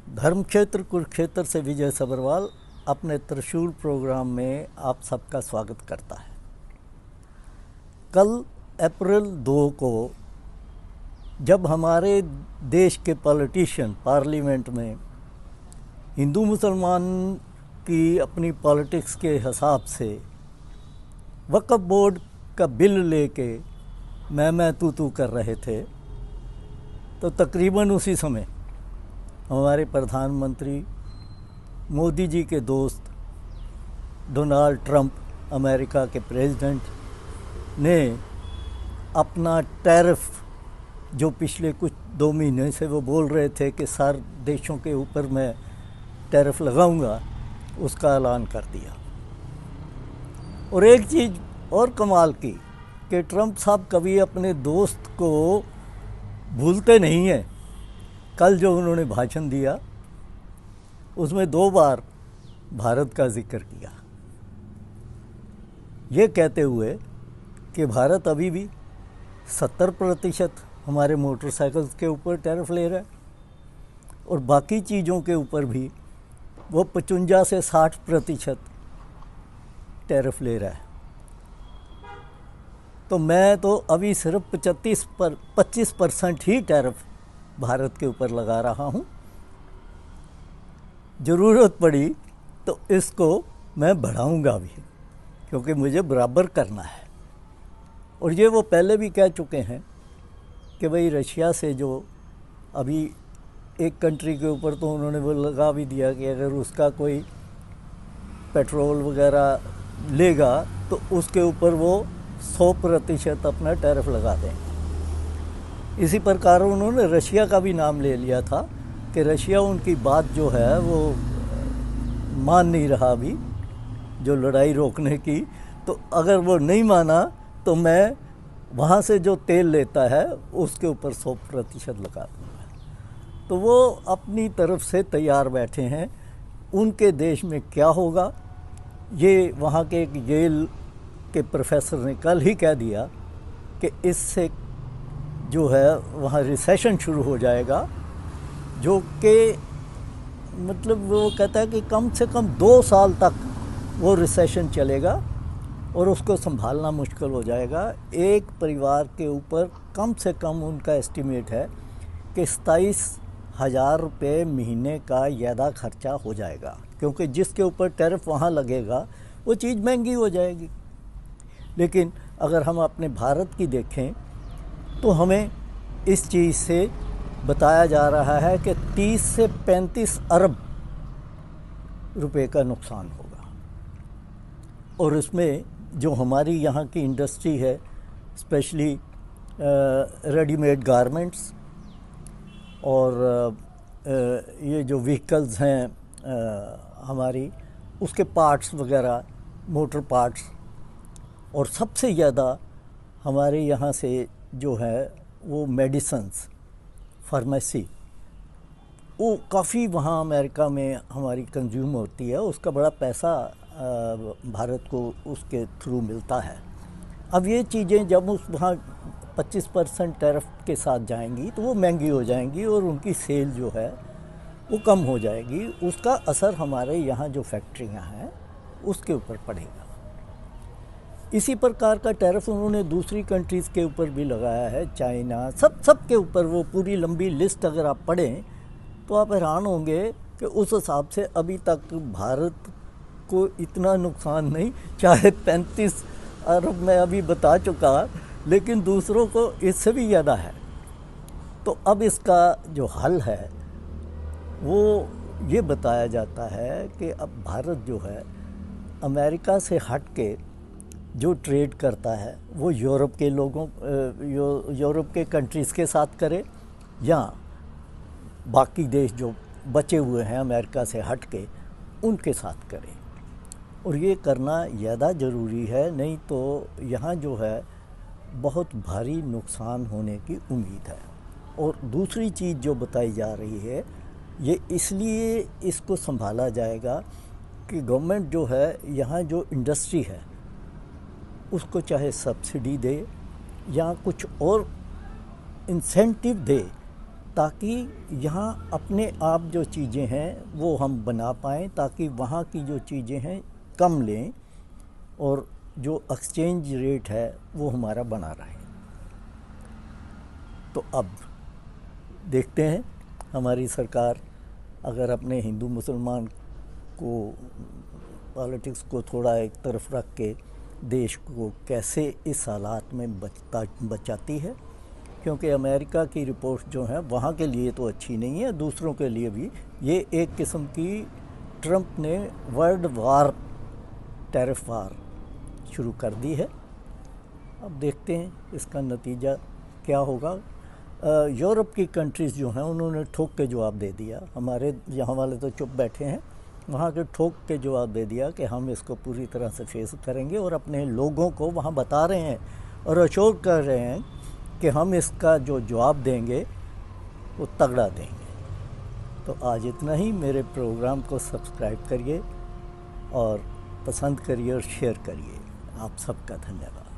धर्मक्षेत्र कुरुक्षेत्र से विजय सब्रवाल अपने त्रिशूल प्रोग्राम में आप सबका स्वागत करता है। कल अप्रैल 2 को जब हमारे देश के पॉलिटिशियन पार्लियामेंट में हिंदू मुसलमान की अपनी पॉलिटिक्स के हिसाब से वक्फ बोर्ड का बिल लेके मैं तू कर रहे थे, तो तकरीबन उसी समय हमारे प्रधानमंत्री मोदी जी के दोस्त डोनाल्ड ट्रंप, अमेरिका के प्रेसिडेंट, ने अपना टैरिफ जो पिछले कुछ 2 महीने से वो बोल रहे थे कि सारे देशों के ऊपर मैं टैरिफ लगाऊंगा, उसका ऐलान कर दिया। और एक चीज़ और कमाल की कि ट्रंप साहब कभी अपने दोस्त को भूलते नहीं हैं। कल जो उन्होंने भाषण दिया उसमें 2 बार भारत का जिक्र किया, ये कहते हुए कि भारत अभी भी 70% हमारे मोटरसाइकिल्स के ऊपर टैरिफ ले रहा है और बाकी चीज़ों के ऊपर भी वो 55 से 60% टैरिफ ले रहा है। तो मैं तो अभी सिर्फ 25% ही टैरिफ भारत के ऊपर लगा रहा हूँ। ज़रूरत पड़ी तो इसको मैं बढ़ाऊँगा भी, क्योंकि मुझे बराबर करना है। और ये वो पहले भी कह चुके हैं कि भाई रशिया से जो अभी एक कंट्री के ऊपर तो उन्होंने वो लगा भी दिया कि अगर उसका कोई पेट्रोल वगैरह लेगा तो उसके ऊपर वो 100% अपना टैरिफ लगा देंगे। इसी प्रकार उन्होंने रशिया का भी नाम ले लिया था कि रशिया उनकी बात जो है वो मान नहीं रहा अभी, जो लड़ाई रोकने की। तो अगर वो नहीं माना तो मैं वहाँ से जो तेल लेता है उसके ऊपर 100% लगा दूँगा। तो वो अपनी तरफ से तैयार बैठे हैं। उनके देश में क्या होगा, ये वहाँ के एक येल के प्रोफेसर ने कल ही कह दिया कि इससे जो है वहाँ रिसेशन शुरू हो जाएगा, जो कि मतलब वो कहता है कि कम से कम 2 साल तक वो रिसेशन चलेगा और उसको संभालना मुश्किल हो जाएगा। एक परिवार के ऊपर कम से कम उनका एस्टिमेट है कि 27,000 रुपये महीने का ज़्यादा खर्चा हो जाएगा, क्योंकि जिसके ऊपर टैरिफ वहाँ लगेगा वो चीज़ महंगी हो जाएगी। लेकिन अगर हम अपने भारत की देखें तो हमें इस चीज़ से बताया जा रहा है कि 30 से 35 अरब रुपए का नुकसान होगा। और इसमें जो हमारी यहाँ की इंडस्ट्री है, स्पेशली रेडीमेड गारमेंट्स और ये जो व्हीकल्स हैं हमारी, उसके पार्ट्स वगैरह, मोटर पार्ट्स, और सबसे ज़्यादा हमारे यहाँ से जो है वो मेडिसिन्स, फार्मेसी, वो काफ़ी वहाँ अमेरिका में हमारी कंज्यूम होती है। उसका बड़ा पैसा भारत को उसके थ्रू मिलता है। अब ये चीज़ें जब उस वहाँ 25% टैरिफ के साथ जाएंगी तो वो महंगी हो जाएंगी और उनकी सेल जो है वो कम हो जाएगी। उसका असर हमारे यहाँ जो फैक्ट्रियाँ हैं उसके ऊपर पड़ेगा। इसी प्रकार का टैरिफ उन्होंने दूसरी कंट्रीज़ के ऊपर भी लगाया है, चाइना, सब के ऊपर। वो पूरी लंबी लिस्ट अगर आप पढ़ें तो आप हैरान होंगे कि उस हिसाब से अभी तक भारत को इतना नुकसान नहीं, चाहे 35 अरब मैं अभी बता चुका, लेकिन दूसरों को इससे भी ज़्यादा है। तो अब इसका जो हल है वो ये बताया जाता है कि अब भारत जो है अमेरिका से हट के जो ट्रेड करता है वो यूरोप के लोगों यूरोप के कंट्रीज़ के साथ करे या बाकी देश जो बचे हुए हैं अमेरिका से हट के उनके साथ करे। और ये करना ज़्यादा ज़रूरी है, नहीं तो यहाँ जो है बहुत भारी नुकसान होने की उम्मीद है। और दूसरी चीज़ जो बताई जा रही है, ये इसलिए इसको संभाला जाएगा कि गवर्नमेंट जो है यहाँ जो इंडस्ट्री है उसको चाहे सब्सिडी दे या कुछ और इंसेंटिव दे, ताकि यहाँ अपने आप जो चीज़ें हैं वो हम बना पाएँ, ताकि वहाँ की जो चीज़ें हैं कम लें और जो एक्सचेंज रेट है वो हमारा बना रहे। तो अब देखते हैं हमारी सरकार अगर अपने हिंदू मुसलमान को पॉलिटिक्स को थोड़ा एक तरफ रख के देश को कैसे इस हालात में बचाती है, क्योंकि अमेरिका की रिपोर्ट जो है वहाँ के लिए तो अच्छी नहीं है, दूसरों के लिए भी ये एक किस्म की ट्रंप ने वर्ल्ड वार, टैरिफ वार शुरू कर दी है। अब देखते हैं इसका नतीजा क्या होगा। यूरोप की कंट्रीज़ जो हैं उन्होंने ठोक के जवाब दे दिया, हमारे यहाँ वाले तो चुप बैठे हैं, वहाँ के ठोक के जवाब दे दिया कि हम इसको पूरी तरह से फेस करेंगे और अपने लोगों को वहाँ बता रहे हैं और अश्योर कर रहे हैं कि हम इसका जो जवाब देंगे वो तगड़ा देंगे। तो आज इतना ही। मेरे प्रोग्राम को सब्सक्राइब करिए और पसंद करिए और शेयर करिए। आप सबका धन्यवाद।